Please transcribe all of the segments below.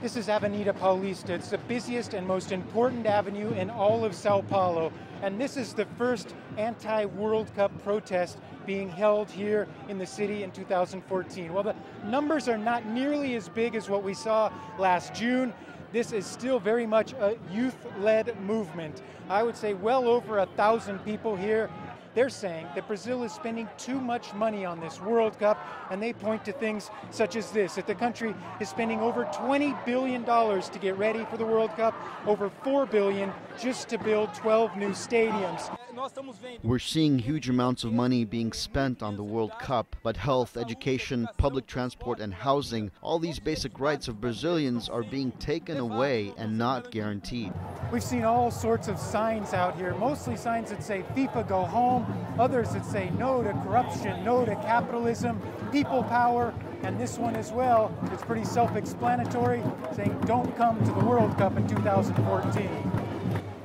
This is Avenida Paulista. It's the busiest and most important avenue in all of Sao Paulo. And this is the first anti-World Cup protest being held here in the city in 2014. While the numbers are not nearly as big as what we saw last June, this is still very much a youth-led movement. I would say well over 1,000 people here. They're saying that Brazil is spending too much money on this World Cup, and they point to things such as this, that the country is spending over $20 billion to get ready for the World Cup, over $4 billion just to build 12 new stadiums. We're seeing huge amounts of money being spent on the World Cup, but health, education, public transport and housing, all these basic rights of Brazilians are being taken away and not guaranteed. We've seen all sorts of signs out here, mostly signs that say FIFA go home, others that say no to corruption, no to capitalism, people power, and this one as well, it's pretty self-explanatory, saying don't come to the World Cup in 2014.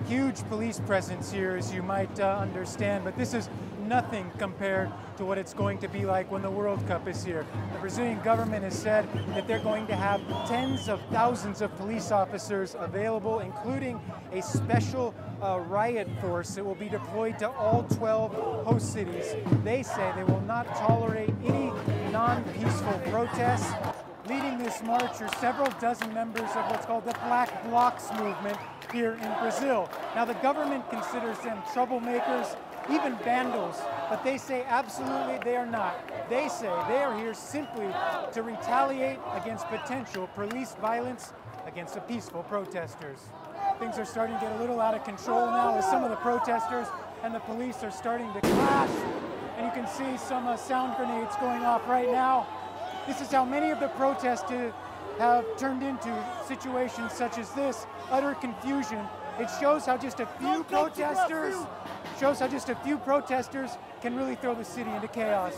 Huge police presence here, as you might understand, but this is nothing compared to what it's going to be like when the World Cup is here. The Brazilian government has said that they're going to have tens of thousands of police officers available, including a special riot force that will be deployed to all 12 host cities. They say they will not tolerate any non-peaceful protests. Leading this march are several dozen members of what's called the Black Blocs movement here in Brazil. Now, the government considers them troublemakers, even vandals, but they say absolutely they are not. They say they are here simply to retaliate against potential police violence against the peaceful protesters. Things are starting to get a little out of control now as some of the protesters and the police are starting to clash, and you can see some sound grenades going off right now. This is how many of the protests have turned into situations such as this, utter confusion. It shows how just a few protesters can really throw the city into chaos.